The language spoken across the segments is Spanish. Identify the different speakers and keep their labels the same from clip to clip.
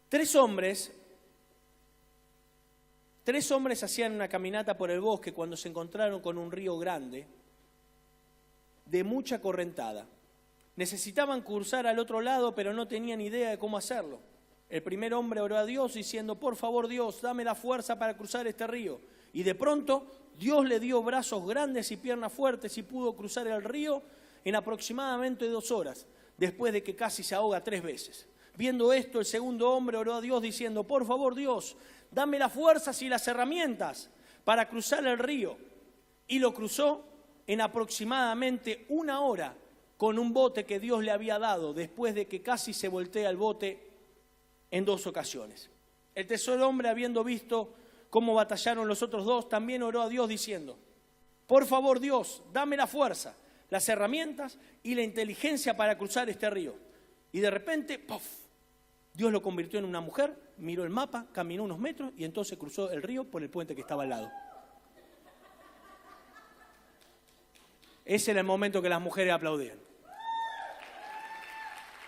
Speaker 1: Tres hombres hacían una caminata por el bosque cuando se encontraron con un río grande de mucha correntada. Necesitaban cruzar al otro lado, pero no tenían idea de cómo hacerlo. El primer hombre oró a Dios diciendo: por favor, Dios, dame la fuerza para cruzar este río. Y de pronto Dios le dio brazos grandes y piernas fuertes y pudo cruzar el río en aproximadamente 2 horas, después de que casi se ahoga 3 veces. Viendo esto, el segundo hombre oró a Dios diciendo: por favor, Dios, dame las fuerzas y las herramientas para cruzar el río. Y lo cruzó en aproximadamente 1 hora con un bote que Dios le había dado, después de que casi se voltea el bote en 2 ocasiones. El tercer hombre, habiendo visto cómo batallaron los otros 2, también oró a Dios diciendo: por favor, Dios, dame la fuerza, las herramientas y la inteligencia para cruzar este río. Y de repente, ¡puf!, Dios lo convirtió en una mujer, miró el mapa, caminó unos metros y entonces cruzó el río por el puente que estaba al lado. Ese era el momento que las mujeres aplaudían.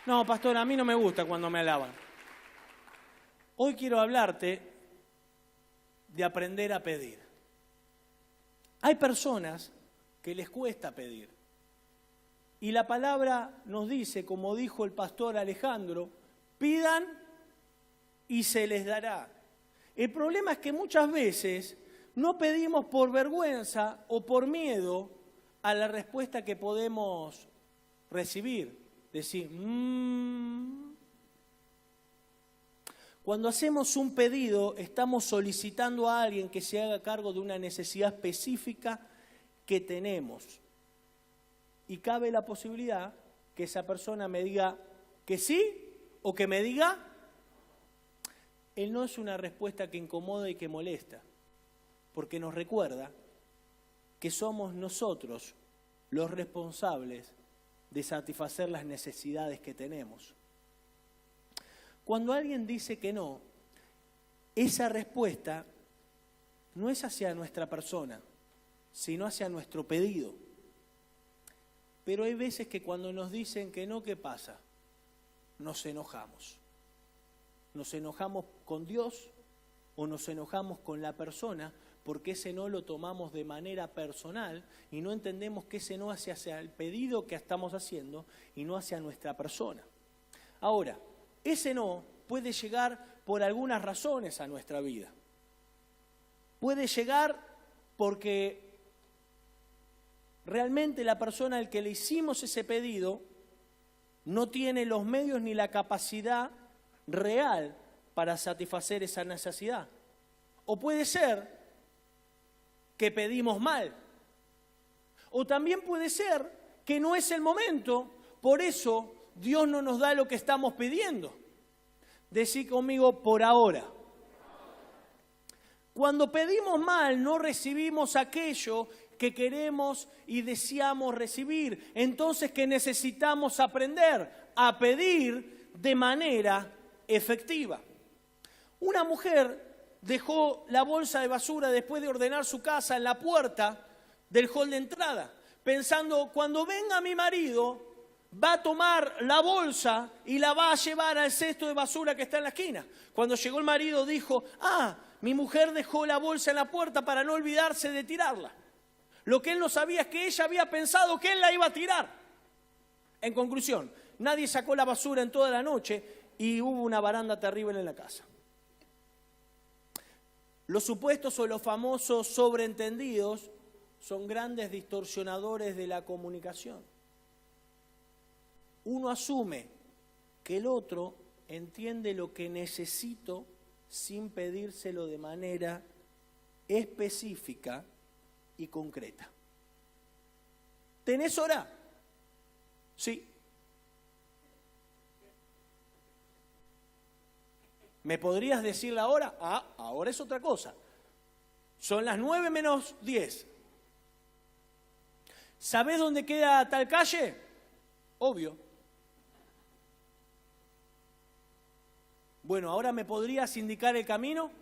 Speaker 1: No, pastor, a mí no me gusta cuando me alaban. Hoy quiero hablarte de aprender a pedir. Hay personas que les cuesta pedir. Y la palabra nos dice, como dijo el pastor Alejandro: pidan y se les dará. El problema es que muchas veces no pedimos por vergüenza o por miedo a la respuesta que podemos recibir. Decir, Cuando hacemos un pedido, estamos solicitando a alguien que se haga cargo de una necesidad específica que tenemos. Y cabe la posibilidad que esa persona me diga que sí o que me diga. Él no es una respuesta que incomoda y que molesta, porque nos recuerda que somos nosotros los responsables de satisfacer las necesidades que tenemos. Cuando alguien dice que no, esa respuesta no es hacia nuestra persona, sino hacia nuestro pedido. Pero hay veces que cuando nos dicen que no, ¿qué pasa? Nos enojamos. Nos enojamos con Dios o nos enojamos con la persona, porque ese no lo tomamos de manera personal y no entendemos que ese no hacia el pedido que estamos haciendo y no hacia nuestra persona. Ahora, ese no puede llegar por algunas razones a nuestra vida. Puede llegar porque realmente la persona al que le hicimos ese pedido no tiene los medios ni la capacidad real para satisfacer esa necesidad. O puede ser que pedimos mal. O también puede ser que no es el momento, por eso Dios no nos da lo que estamos pidiendo. Decí conmigo: por ahora. Cuando pedimos mal, no recibimos aquello que queremos y deseamos recibir. Entonces, ¿qué necesitamos aprender? A pedir de manera efectiva. Una mujer dejó la bolsa de basura después de ordenar su casa en la puerta del hall de entrada, pensando: cuando venga mi marido, va a tomar la bolsa y la va a llevar al cesto de basura que está en la esquina. Cuando llegó el marido dijo: mi mujer dejó la bolsa en la puerta para no olvidarse de tirarla. Lo que él no sabía es que ella había pensado que él la iba a tirar. En conclusión, nadie sacó la basura en toda la noche y hubo una baranda terrible en la casa. Los supuestos o los famosos sobreentendidos son grandes distorsionadores de la comunicación. Uno asume que el otro entiende lo que necesito sin pedírselo de manera específica y concreta. ¿Tenés hora? Sí. ¿Me podrías decir la hora? Ahora es otra cosa. Son las 9 menos 10. ¿Sabés dónde queda tal calle? Obvio. Bueno, ¿ahora me podrías indicar el camino?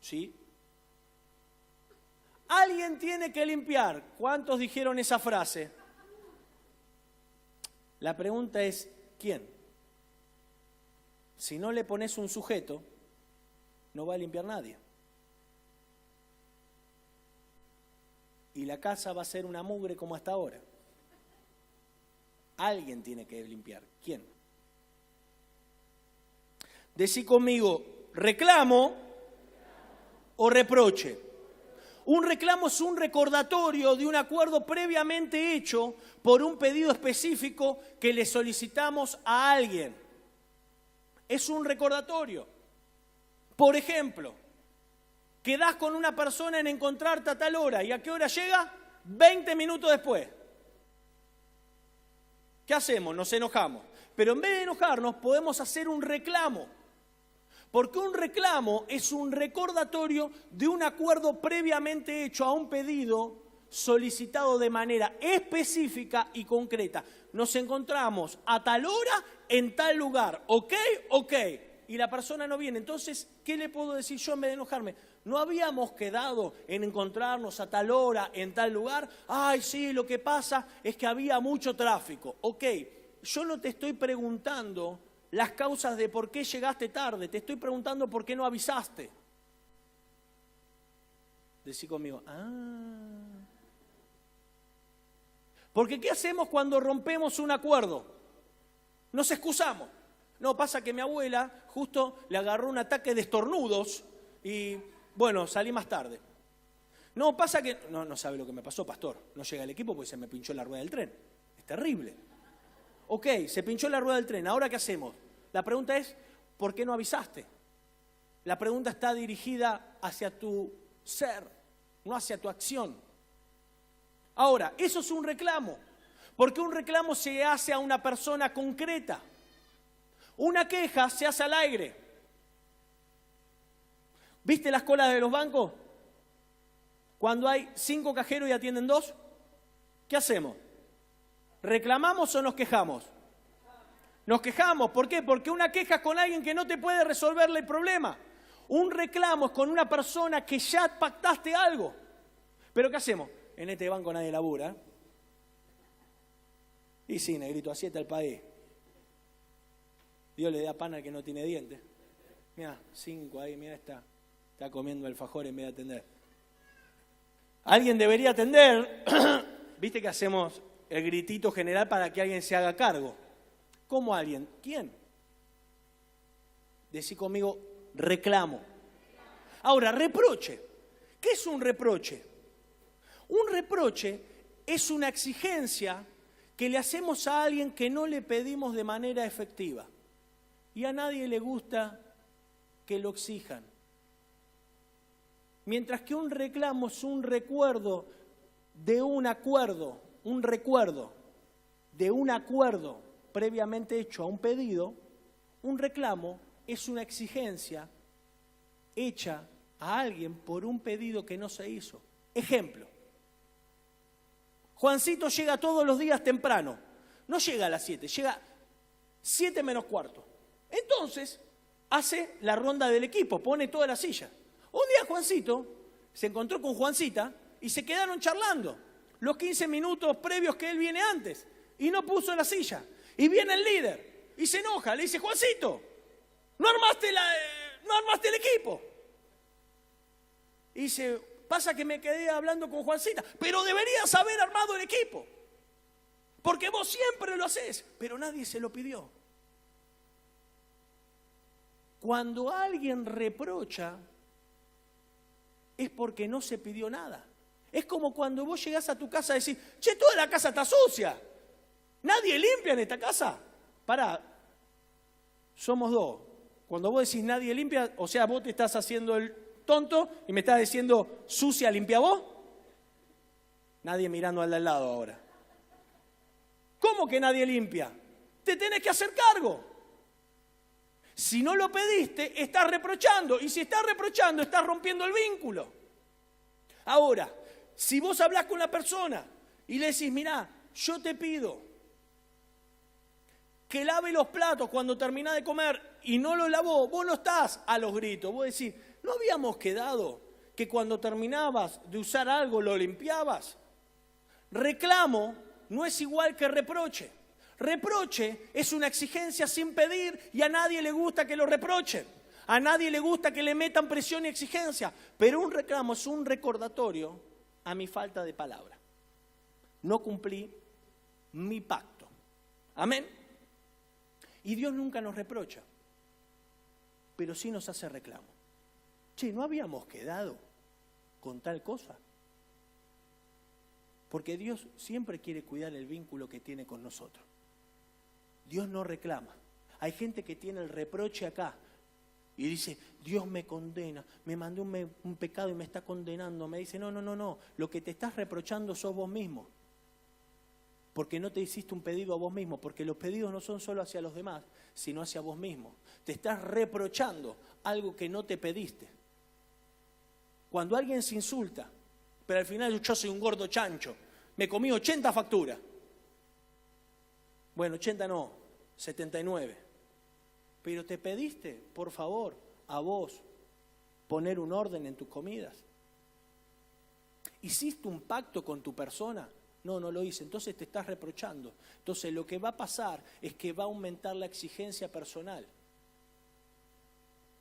Speaker 1: Sí. Alguien tiene que limpiar. ¿Cuántos dijeron esa frase? La pregunta es, ¿quién? Si no le pones un sujeto, no va a limpiar nadie. Y la casa va a ser una mugre como hasta ahora. Alguien tiene que limpiar. ¿Quién? Decí conmigo, reclamo o reproche. Un reclamo es un recordatorio de un acuerdo previamente hecho por un pedido específico que le solicitamos a alguien. Es un recordatorio. Por ejemplo, quedás con una persona en encontrarte a tal hora, ¿y a qué hora llega? 20 minutos después. ¿Qué hacemos? Nos enojamos. Pero en vez de enojarnos, podemos hacer un reclamo. Porque un reclamo es un recordatorio de un acuerdo previamente hecho a un pedido solicitado de manera específica y concreta. Nos encontramos a tal hora en tal lugar. ¿Ok? Ok. Y la persona no viene. Entonces, ¿qué le puedo decir yo en vez de enojarme? ¿No habíamos quedado en encontrarnos a tal hora en tal lugar? Ay, sí, lo que pasa es que había mucho tráfico. Ok, yo no te estoy preguntando las causas de por qué llegaste tarde, te estoy preguntando por qué no avisaste. Decí conmigo, Porque ¿qué hacemos cuando rompemos un acuerdo? Nos excusamos. No, pasa que mi abuela justo le agarró un ataque de estornudos y, bueno, salí más tarde. No, pasa que... No sabe lo que me pasó, pastor. No llega el equipo porque se me pinchó la rueda del tren. Es terrible. Ok, se pinchó la rueda del tren. ¿Ahora qué hacemos? La pregunta es, ¿por qué no avisaste? La pregunta está dirigida hacia tu ser, no hacia tu acción. Ahora, eso es un reclamo, porque un reclamo se hace a una persona concreta. Una queja se hace al aire. ¿Viste las colas de los bancos? Cuando hay 5 cajeros y atienden 2, ¿qué hacemos? ¿Reclamamos o nos quejamos? Nos quejamos. ¿Por qué? Porque una queja es con alguien que no te puede resolverle el problema. Un reclamo es con una persona que ya pactaste algo. ¿Pero qué hacemos? En este banco nadie labura. Y sí, negrito, así está el país. Dios le da pan al que no tiene dientes. Mirá, 5 ahí, mirá, está comiendo alfajor en vez de atender. Alguien debería atender. ¿Viste que hacemos el gritito general para que alguien se haga cargo? ¿Cómo alguien? ¿Quién? Decí conmigo, reclamo. Ahora, reproche. ¿Qué es un reproche? Un reproche es una exigencia que le hacemos a alguien que no le pedimos de manera efectiva. Y a nadie le gusta que lo exijan. Mientras que un reclamo es un recuerdo de un acuerdo, un recuerdo de un acuerdo previamente hecho a un pedido, un reclamo es una exigencia hecha a alguien por un pedido que no se hizo. Ejemplo, Juancito llega todos los días temprano, no llega a las 7, llega 7 menos cuarto. Entonces, hace la ronda del equipo, pone toda la silla. Un día Juancito se encontró con Juancita y se quedaron charlando los 15 minutos previos que él viene antes y no puso la silla. Y viene el líder y se enoja, le dice, Juancito, no armaste el equipo. Y dice, pasa que me quedé hablando con Juancita, pero deberías haber armado el equipo, porque vos siempre lo hacés, pero nadie se lo pidió. Cuando alguien reprocha, es porque no se pidió nada. Es como cuando vos llegás a tu casa y decís, che, toda la casa está sucia. ¿Nadie limpia en esta casa? Pará, somos dos. Cuando vos decís nadie limpia, o sea, vos te estás haciendo el tonto y me estás diciendo sucia, limpia vos. Nadie mirando al de al lado ahora. ¿Cómo que nadie limpia? Te tenés que hacer cargo. Si no lo pediste, estás reprochando. Y si estás reprochando, estás rompiendo el vínculo. Ahora, si vos hablás con la persona y le decís, mirá, yo te pido que lave los platos cuando terminás de comer y no lo lavó, vos no estás a los gritos. Vos decís, ¿no habíamos quedado que cuando terminabas de usar algo lo limpiabas? Reclamo no es igual que reproche. Reproche es una exigencia sin pedir y a nadie le gusta que lo reprochen. A nadie le gusta que le metan presión y exigencia. Pero un reclamo es un recordatorio a mi falta de palabra. No cumplí mi pacto. Amén. Y Dios nunca nos reprocha, pero sí nos hace reclamo. Che, ¿no habíamos quedado con tal cosa? Porque Dios siempre quiere cuidar el vínculo que tiene con nosotros. Dios no reclama. Hay gente que tiene el reproche acá y dice, Dios me condena, me mandó un pecado y me está condenando. Me dice, no, lo que te estás reprochando sos vos mismo. Porque no te hiciste un pedido a vos mismo, porque los pedidos no son solo hacia los demás, sino hacia vos mismo. Te estás reprochando algo que no te pediste. Cuando alguien se insulta, pero al final yo soy un gordo chancho, me comí 80 facturas. Bueno, 80 no, 79. Pero te pediste, por favor, a vos, poner un orden en tus comidas. ¿Hiciste un pacto con tu persona? No lo hice, entonces te estás reprochando. Entonces lo que va a pasar es que va a aumentar la exigencia personal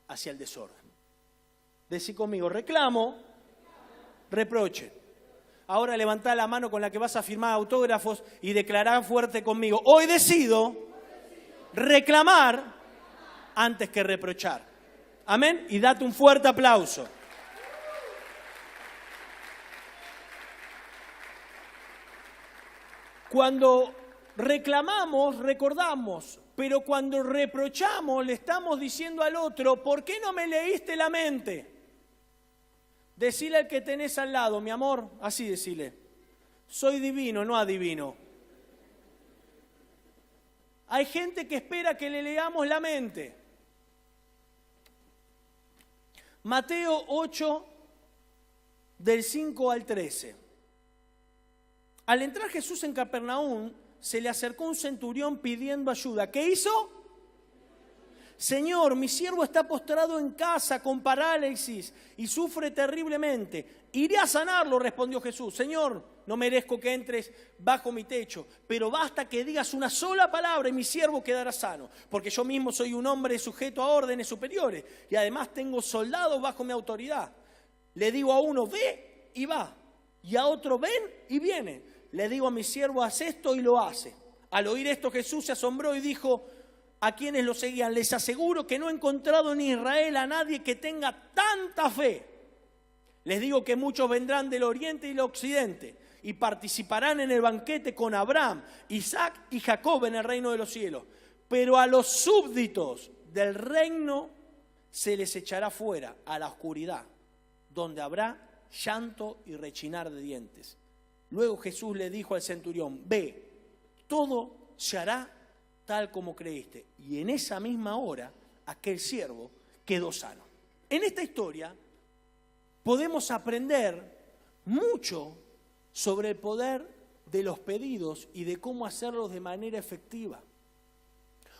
Speaker 1: hacia el desorden. Decí conmigo, reclamo, reproche. Ahora levantá la mano con la que vas a firmar autógrafos y declará fuerte conmigo. Hoy decido reclamar antes que reprochar. Amén. Y date un fuerte aplauso. Cuando reclamamos, recordamos, pero cuando reprochamos, le estamos diciendo al otro, ¿por qué no me leíste la mente? Decile al que tenés al lado, mi amor, así decile, soy divino, no adivino. Hay gente que espera que le leamos la mente. Mateo 8, del 5 al 13. Al entrar Jesús en Capernaum, se le acercó un centurión pidiendo ayuda. ¿Qué hizo? Señor, mi siervo está postrado en casa con parálisis y sufre terriblemente. Iré a sanarlo, respondió Jesús. Señor, no merezco que entres bajo mi techo, pero basta que digas una sola palabra y mi siervo quedará sano. Porque yo mismo soy un hombre sujeto a órdenes superiores y además tengo soldados bajo mi autoridad. Le digo a uno, ve y va, y a otro, ven y viene. Le digo a mi siervo, haz esto y lo hace. Al oír esto Jesús se asombró y dijo a quienes lo seguían, les aseguro que no he encontrado en Israel a nadie que tenga tanta fe. Les digo que muchos vendrán del oriente y del occidente y participarán en el banquete con Abraham, Isaac y Jacob en el reino de los cielos. Pero a los súbditos del reino se les echará fuera a la oscuridad, donde habrá llanto y rechinar de dientes. Luego Jesús le dijo al centurión, ve, todo se hará tal como creíste. Y en esa misma hora, aquel siervo quedó sano. En esta historia podemos aprender mucho sobre el poder de los pedidos y de cómo hacerlos de manera efectiva.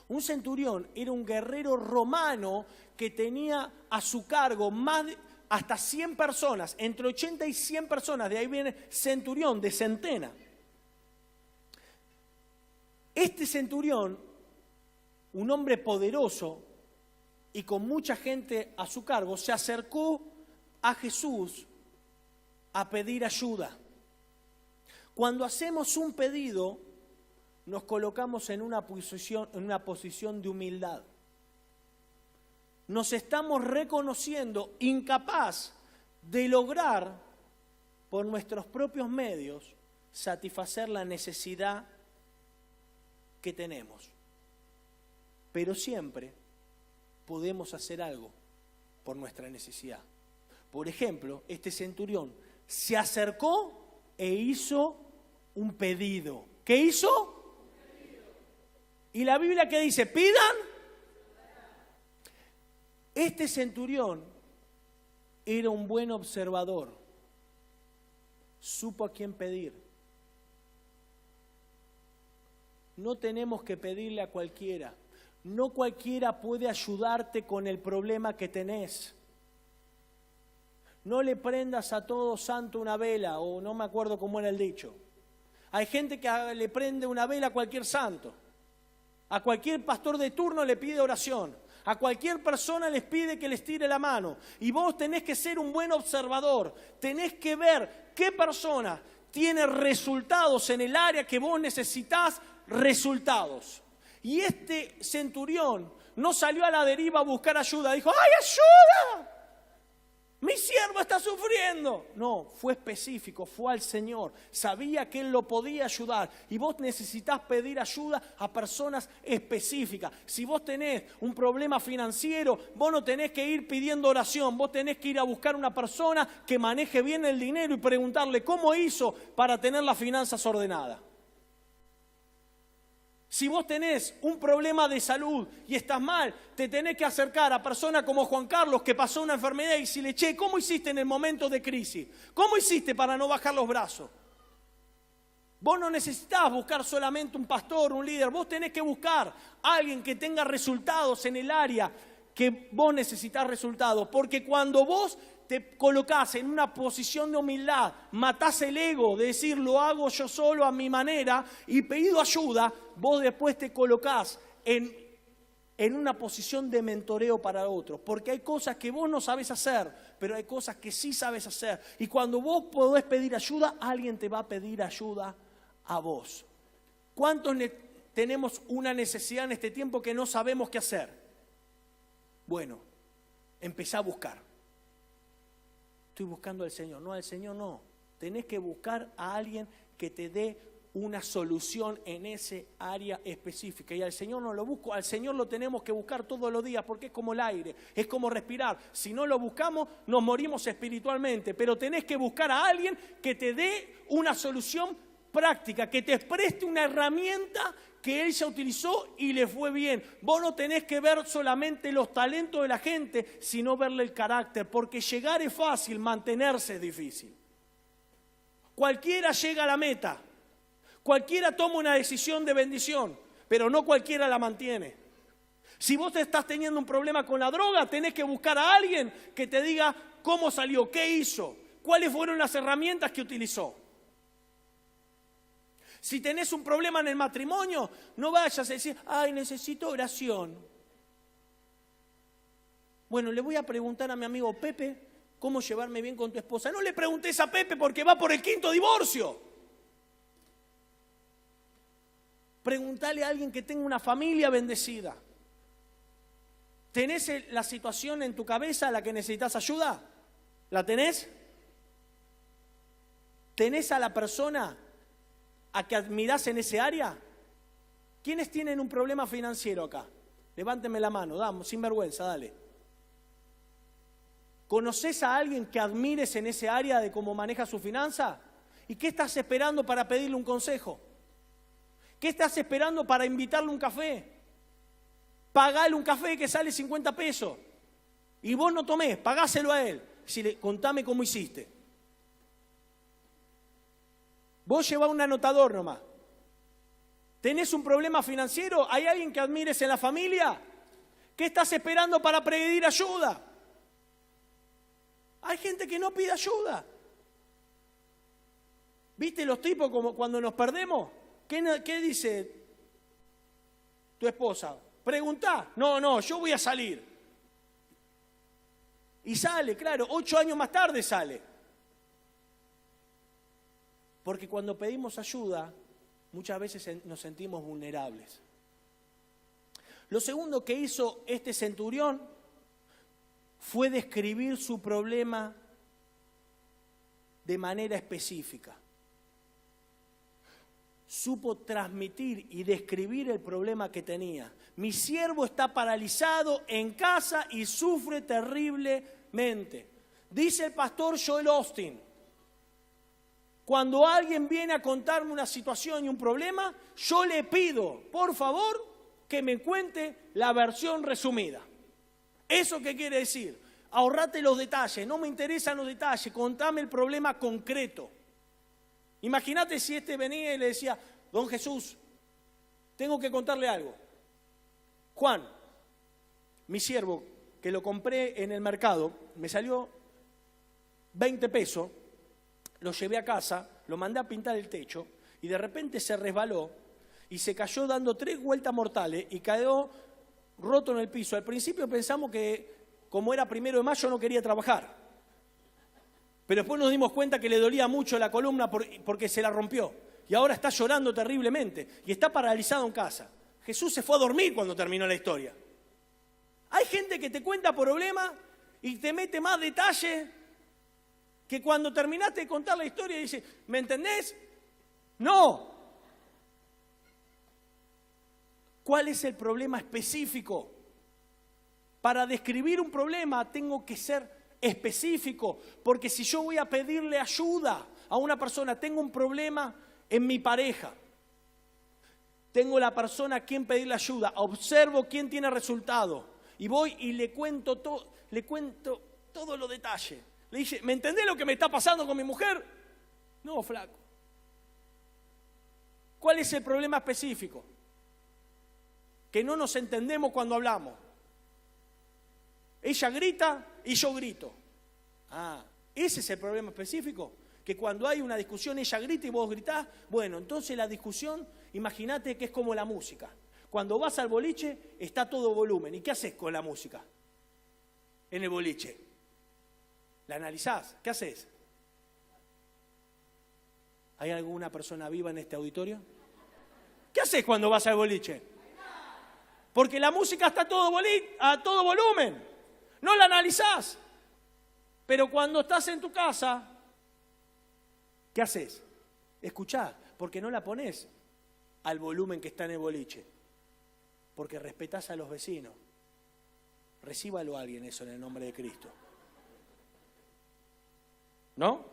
Speaker 1: Un centurión era un guerrero romano que tenía a su cargo hasta 100 personas, entre 80 y 100 personas, de ahí viene centurión, de centena. Este centurión, un hombre poderoso y con mucha gente a su cargo, se acercó a Jesús a pedir ayuda. Cuando hacemos un pedido, nos colocamos en una posición de humildad. Nos estamos reconociendo incapaz de lograr por nuestros propios medios satisfacer la necesidad que tenemos. Pero siempre podemos hacer algo por nuestra necesidad. Por ejemplo, este centurión se acercó e hizo un pedido. ¿Qué hizo? ¿Y la Biblia qué dice? Pidan. Este centurión era un buen observador, supo a quién pedir. No tenemos que pedirle a cualquiera, no cualquiera puede ayudarte con el problema que tenés. No le prendas a todo santo una vela, o no me acuerdo cómo era el dicho. Hay gente que le prende una vela a cualquier santo. A cualquier pastor de turno le pide oración. A cualquier persona les pide que les tire la mano. Y vos tenés que ser un buen observador. Tenés que ver qué persona tiene resultados en el área que vos necesitás resultados. Y este centurión no salió a la deriva a buscar ayuda. Dijo, ¡ay, ayuda! Mi siervo está sufriendo. No, fue específico, fue al Señor. Sabía que Él lo podía ayudar. Y vos necesitás pedir ayuda a personas específicas. Si vos tenés un problema financiero, vos no tenés que ir pidiendo oración. Vos tenés que ir a buscar una persona que maneje bien el dinero y preguntarle cómo hizo para tener las finanzas ordenadas. Si vos tenés un problema de salud y estás mal, te tenés que acercar a personas como Juan Carlos, que pasó una enfermedad, y decirle, che, ¿cómo hiciste en el momento de crisis? ¿Cómo hiciste para no bajar los brazos? Vos no necesitás buscar solamente un pastor, un líder. Vos tenés que buscar a alguien que tenga resultados en el área que vos necesitás resultados. Porque cuando vos te colocás en una posición de humildad, matás el ego de decir lo hago yo solo a mi manera y pido ayuda, vos después te colocás en una posición de mentoreo para otros. Porque hay cosas que vos no sabés hacer, pero hay cosas que sí sabes hacer. Y cuando vos podés pedir ayuda, alguien te va a pedir ayuda a vos. ¿Cuántos tenemos una necesidad en este tiempo que no sabemos qué hacer? Bueno, empezá a buscar. Estoy buscando al Señor. No, al Señor no. Tenés que buscar a alguien que te dé una solución en ese área específica. Y al Señor no lo busco. Al Señor lo tenemos que buscar todos los días porque es como el aire, es como respirar. Si no lo buscamos, nos morimos espiritualmente. Pero tenés que buscar a alguien que te dé una solución práctica, que te preste una herramienta que Él ya utilizó y le fue bien. Vos no tenés que ver solamente los talentos de la gente, sino verle el carácter, porque llegar es fácil, mantenerse es difícil. Cualquiera llega a la meta, cualquiera toma una decisión de bendición, pero no cualquiera la mantiene. Si vos estás teniendo un problema con la droga, tenés que buscar a alguien que te diga cómo salió, qué hizo, cuáles fueron las herramientas que utilizó. Si tenés un problema en el matrimonio, no vayas a decir, ay, necesito oración. Bueno, le voy a preguntar a mi amigo Pepe cómo llevarme bien con tu esposa. No le preguntes a Pepe porque va por el 5º divorcio. Preguntale a alguien que tenga una familia bendecida. ¿Tenés la situación en tu cabeza a la que necesitas ayuda? ¿La tenés? ¿Tenés a la persona a que admirás en ese área? ¿Quiénes tienen un problema financiero acá? Levánteme la mano, damos, sin vergüenza, dale. ¿Conocés a alguien que admires en ese área de cómo maneja su finanza? ¿Y qué estás esperando para pedirle un consejo? ¿Qué estás esperando para invitarle un café? Pagale un café que sale 50 pesos. Y vos no tomés, pagáselo a él. Contame cómo hiciste. Vos llevás un anotador nomás. ¿Tenés un problema financiero? ¿Hay alguien que admires en la familia? ¿Qué estás esperando para pedir ayuda? Hay gente que no pide ayuda. ¿Viste los tipos como cuando nos perdemos? ¿Qué dice tu esposa? Preguntá. No, yo voy a salir. Y sale, claro, 8 años más tarde sale. Porque cuando pedimos ayuda, muchas veces nos sentimos vulnerables. Lo segundo que hizo este centurión fue describir su problema de manera específica. Supo transmitir y describir el problema que tenía. Mi siervo está paralizado en casa y sufre terriblemente. Dice el pastor Joel Osteen, cuando alguien viene a contarme una situación y un problema, yo le pido, por favor, que me cuente la versión resumida. ¿Eso qué quiere decir? Ahorrate los detalles, no me interesan los detalles, contame el problema concreto. Imagínate si venía y le decía, don Jesús, tengo que contarle algo. Juan, mi siervo, que lo compré en el mercado, me salió 20 pesos, lo llevé a casa, lo mandé a pintar el techo y de repente se resbaló y se cayó dando 3 vueltas mortales y quedó roto en el piso. Al principio pensamos que, como era 1 de mayo, no quería trabajar. Pero después nos dimos cuenta que le dolía mucho la columna porque se la rompió. Y ahora está llorando terriblemente y está paralizado en casa. Jesús se fue a dormir cuando terminó la historia. Hay gente que te cuenta problemas y te mete más detalle que cuando terminaste de contar la historia dice, ¿me entendés? No. ¿Cuál es el problema específico? Para describir un problema tengo que ser específico, porque si yo voy a pedirle ayuda a una persona, tengo un problema en mi pareja, tengo la persona a quien pedirle ayuda, observo quién tiene resultado y voy y le cuento todos los detalles. Le dije, ¿me entendés lo que me está pasando con mi mujer? No, flaco. ¿Cuál es el problema específico? Que no nos entendemos cuando hablamos. Ella grita y yo grito. Ah, ese es el problema específico. Que cuando hay una discusión ella grita y vos gritás. Bueno, entonces la discusión, imagínate que es como la música. Cuando vas al boliche está a todo volumen. ¿Y qué haces con la música? En el boliche. ¿La analizás? ¿Qué haces? ¿Hay alguna persona viva en este auditorio? ¿Qué haces cuando vas al boliche? Porque la música está a todo volumen. No la analizás. Pero cuando estás en tu casa, ¿qué haces? Escuchá, porque no la ponés al volumen que está en el boliche. Porque respetás a los vecinos. Recíbalo a alguien eso en el nombre de Cristo. ¿No?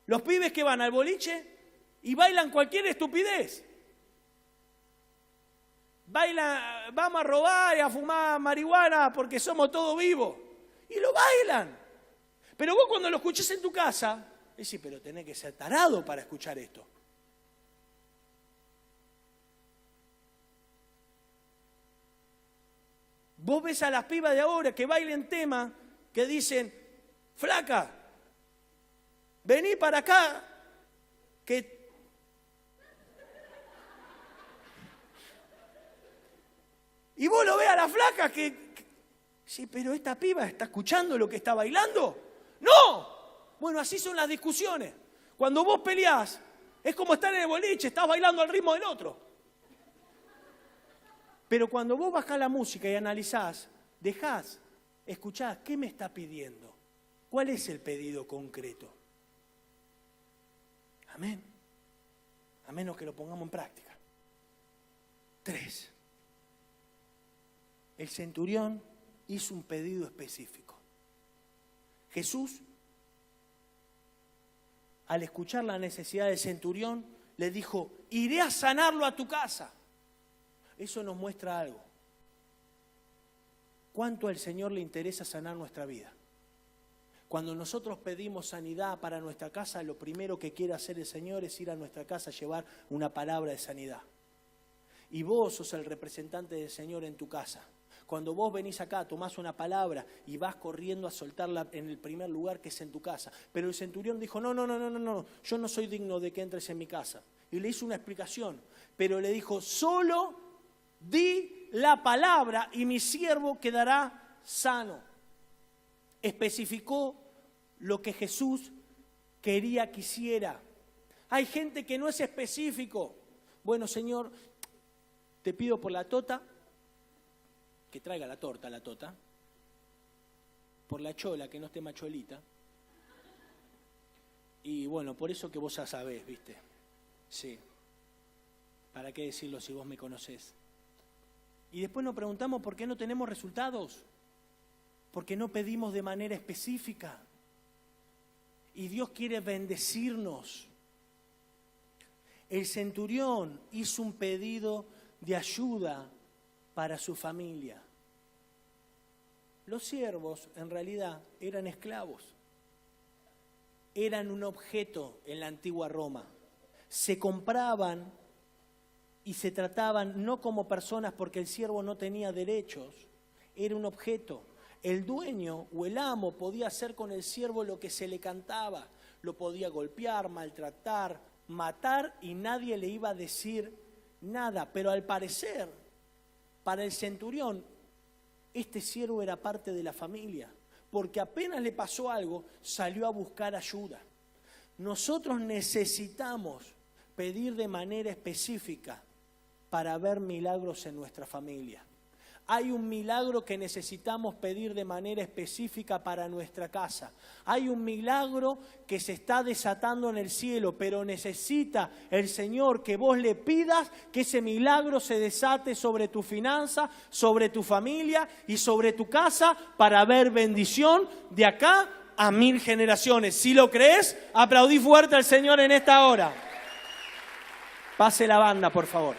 Speaker 1: Los pibes que van al boliche y bailan cualquier estupidez. Bailan, vamos a robar y a fumar marihuana porque somos todos vivos. Y lo bailan. Pero vos cuando lo escuchás en tu casa, decís, pero tenés que ser tarado para escuchar esto. Vos ves a las pibas de ahora que bailen temas que dicen, flaca, vení para acá, que... Y vos lo ves a la flaca que... Sí, pero esta piba está escuchando lo que está bailando. ¡No! Bueno, así son las discusiones. Cuando vos peleás, es como estar en el boliche, estás bailando al ritmo del otro. Pero cuando vos bajás la música y analizás, dejás, escuchás, ¿qué me está pidiendo? ¿Cuál es el pedido concreto? Amén. A menos que lo pongamos en práctica. 3. El centurión hizo un pedido específico. Jesús, al escuchar la necesidad del centurión, le dijo, iré a sanarlo a tu casa. Eso nos muestra algo. ¿Cuánto al Señor le interesa sanar nuestra vida? Cuando nosotros pedimos sanidad para nuestra casa, lo primero que quiere hacer el Señor es ir a nuestra casa a llevar una palabra de sanidad. Y vos sos el representante del Señor en tu casa. Cuando vos venís acá, tomás una palabra y vas corriendo a soltarla en el primer lugar que es en tu casa. Pero el centurión dijo, no, yo no soy digno de que entres en mi casa. Y le hizo una explicación, pero le dijo, solo di la palabra y mi siervo quedará sano. Especificó lo que Jesús quería que hiciera. Hay gente que no es específico. Bueno, Señor, te pido por la tota, que traiga la torta, la tota, por la chola, que no esté macholita, y bueno, por eso que vos ya sabés, ¿viste? Sí. ¿Para qué decirlo si vos me conocés? Y después nos preguntamos por qué no tenemos resultados, porque no pedimos de manera específica, y Dios quiere bendecirnos. El centurión hizo un pedido de ayuda para su familia. Los siervos en realidad eran esclavos, eran un objeto en la antigua Roma. Se compraban y se trataban no como personas porque el siervo no tenía derechos, era un objeto. El dueño o el amo podía hacer con el siervo lo que se le cantaba, lo podía golpear, maltratar, matar y nadie le iba a decir nada, pero al parecer, para el centurión, este siervo era parte de la familia, porque apenas le pasó algo, salió a buscar ayuda. Nosotros necesitamos pedir de manera específica para ver milagros en nuestra familia. Hay un milagro que necesitamos pedir de manera específica para nuestra casa. Hay un milagro que se está desatando en el cielo, pero necesita el Señor que vos le pidas que ese milagro se desate sobre tu finanza, sobre tu familia y sobre tu casa para ver bendición de acá a 1000 generaciones. Si lo crees, aplaudí fuerte al Señor en esta hora. Pase la banda, por favor.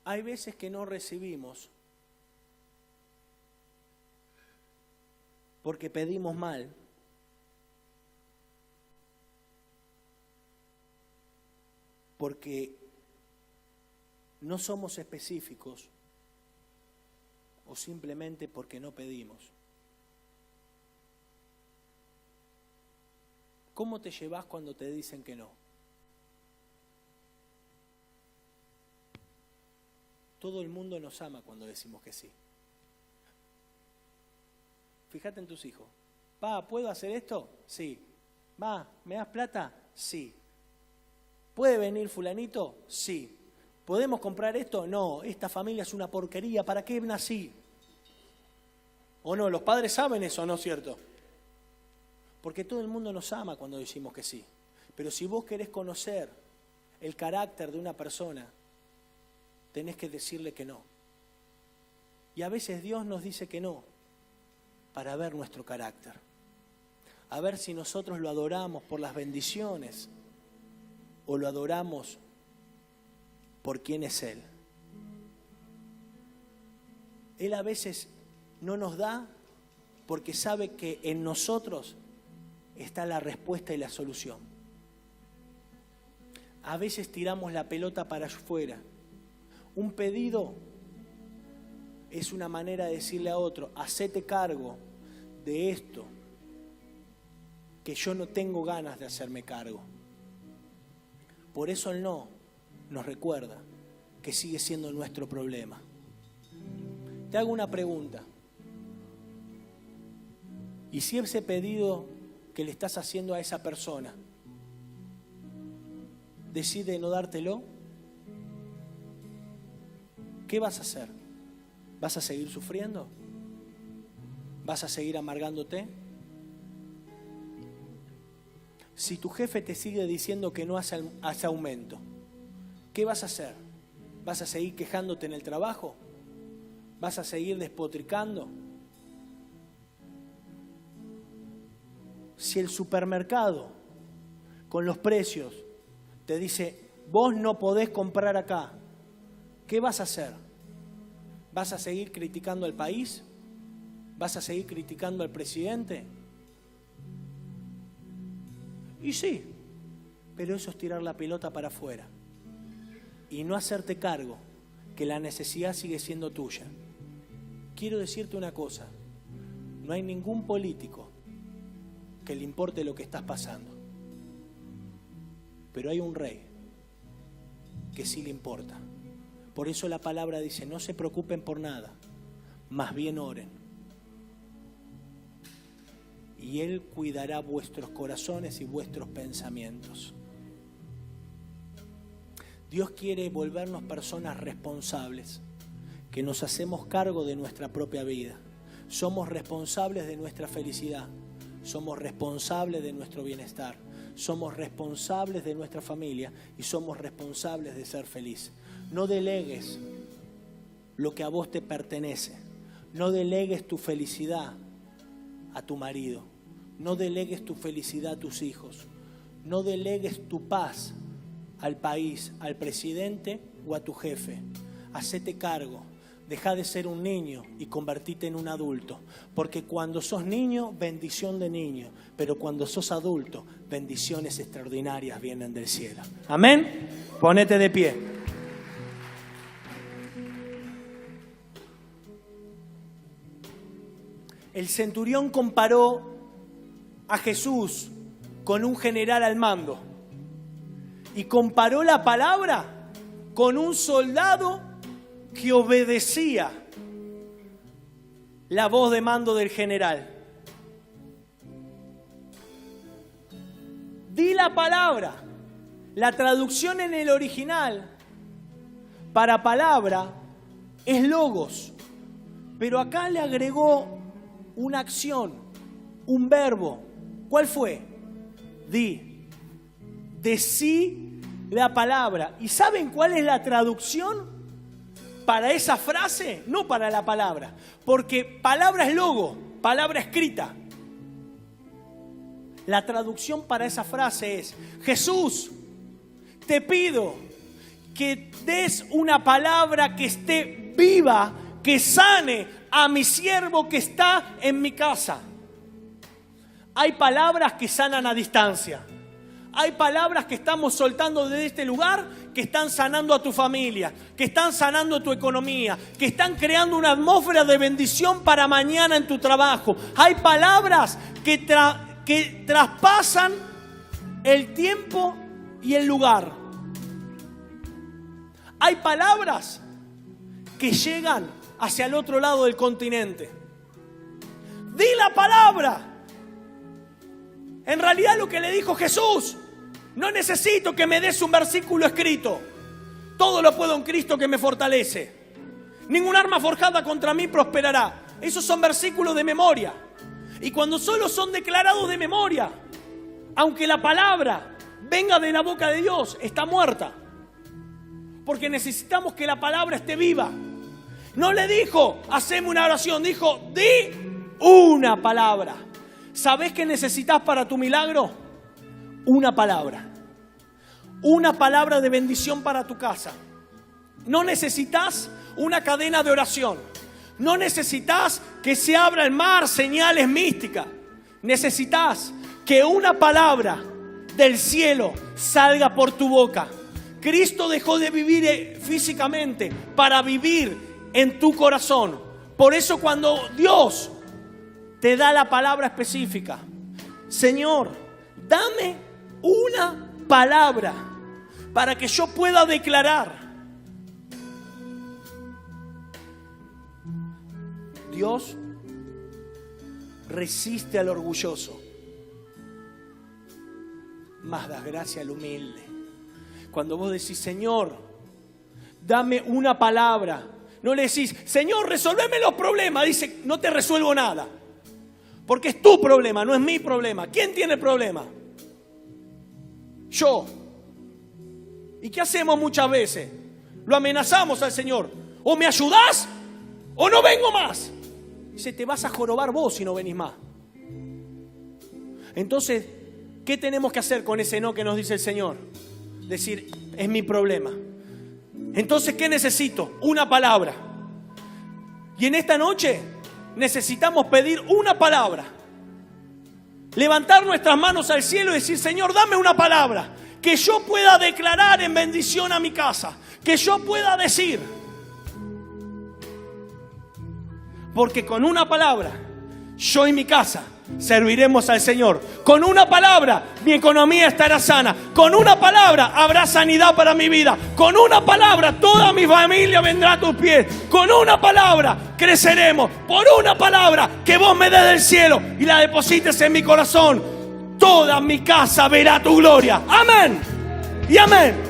Speaker 1: Hay veces que no recibimos porque pedimos mal, porque no somos específicos o simplemente porque no pedimos. ¿Cómo te llevas cuando te dicen que no? Todo el mundo nos ama cuando decimos que sí. Fíjate en tus hijos. Pa, ¿puedo hacer esto? Sí. Ma, ¿me das plata? Sí. ¿Puede venir fulanito? Sí. ¿Podemos comprar esto? No, esta familia es una porquería, ¿para qué nací? ¿O no? Los padres saben eso, ¿no es cierto? Porque todo el mundo nos ama cuando decimos que sí. Pero si vos querés conocer el carácter de una persona, tenés que decirle que no. Y a veces Dios nos dice que no para ver nuestro carácter. A ver si nosotros lo adoramos por las bendiciones o lo adoramos por quién es Él. Él a veces no nos da porque sabe que en nosotros está la respuesta y la solución. A veces tiramos la pelota para afuera. Un pedido es una manera de decirle a otro, hacete cargo de esto que yo no tengo ganas de hacerme cargo. Por eso el no nos recuerda que sigue siendo nuestro problema. Te hago una pregunta. ¿Y si ese pedido que le estás haciendo a esa persona decide no dártelo? ¿Qué vas a hacer? ¿Vas a seguir sufriendo? ¿Vas a seguir amargándote? Si tu jefe te sigue diciendo que no hace aumento, ¿qué vas a hacer? ¿Vas a seguir quejándote en el trabajo? ¿Vas a seguir despotricando? Si el supermercado con los precios te dice, vos no podés comprar acá, ¿qué vas a hacer? ¿Vas a seguir criticando al país? ¿Vas a seguir criticando al presidente? Y sí, pero eso es tirar la pelota para afuera y no hacerte cargo que la necesidad sigue siendo tuya. Quiero decirte una cosa, no hay ningún político que le importe lo que estás pasando, pero hay un rey que sí le importa. Por eso la palabra dice, no se preocupen por nada, más bien oren. Y Él cuidará vuestros corazones y vuestros pensamientos. Dios quiere volvernos personas responsables, que nos hacemos cargo de nuestra propia vida. Somos responsables de nuestra felicidad, somos responsables de nuestro bienestar, somos responsables de nuestra familia y somos responsables de ser feliz. No delegues lo que a vos te pertenece. No delegues tu felicidad a tu marido. No delegues tu felicidad a tus hijos. No delegues tu paz al país, al presidente o a tu jefe. Hacete cargo. Deja de ser un niño y convertite en un adulto. Porque cuando sos niño, bendición de niño. Pero cuando sos adulto, bendiciones extraordinarias vienen del cielo. Amén. Ponete de pie. El centurión comparó a Jesús con un general al mando y comparó la palabra con un soldado que obedecía la voz de mando del general. Di la palabra. La traducción en el original para palabra es logos, pero acá le agregó una acción, un verbo. ¿Cuál fue? Di. Decí la palabra. ¿Y saben cuál es la traducción para esa frase? No para la palabra, porque palabra es logo, palabra escrita. La traducción para esa frase es: Jesús, te pido que des una palabra que esté viva, que sane a mi siervo que está en mi casa. Hay palabras que sanan a distancia. Hay palabras que estamos soltando desde este lugar que están sanando a tu familia, que están sanando tu economía, que están creando una atmósfera de bendición para mañana en tu trabajo. Hay palabras que traspasan el tiempo y el lugar. Hay palabras que llegan hacia el otro lado del continente. Di la palabra. En realidad lo que le dijo Jesús: no necesito que me des un versículo escrito. Todo lo puedo en Cristo que me fortalece. Ningún arma forjada contra mí prosperará. Esos son versículos de memoria. Y cuando solo son declarados de memoria, aunque la palabra venga de la boca de Dios, está muerta. Porque necesitamos que la palabra esté viva. No le dijo, haceme una oración, dijo, di una palabra. ¿Sabés qué necesitas para tu milagro? Una palabra. Una palabra de bendición para tu casa. No necesitas una cadena de oración. No necesitas que se abra el mar, señales místicas. Necesitas que una palabra del cielo salga por tu boca. Cristo dejó de vivir físicamente para vivir en tu corazón. Por eso cuando Dios te da la palabra específica: Señor, dame una palabra para que yo pueda declarar. Dios resiste al orgulloso, mas da gracia al humilde. Cuando vos decís, Señor, dame una palabra, no le decís, Señor, resolveme los problemas. Dice, no te resuelvo nada, porque es tu problema, no es mi problema. ¿Quién tiene el problema? Yo. ¿Y qué hacemos muchas veces? Lo amenazamos al Señor. O me ayudás o no vengo más. Dice, te vas a jorobar vos si no venís más. Entonces, ¿qué tenemos que hacer con ese no que nos dice el Señor? Decir, es mi problema. Entonces, ¿qué necesito? Una palabra. Y en esta noche necesitamos pedir una palabra. Levantar nuestras manos al cielo y decir, Señor, dame una palabra que yo pueda declarar en bendición a mi casa. Que yo pueda decir. Porque con una palabra, yo y mi casa serviremos al Señor. Con una palabra, mi economía estará sana. Con una palabra, habrá sanidad para mi vida. Con una palabra, toda mi familia vendrá a tus pies. Con una palabra, creceremos. Por una palabra que vos me des del cielo y la deposites en mi corazón, toda mi casa verá tu gloria. Amén y amén.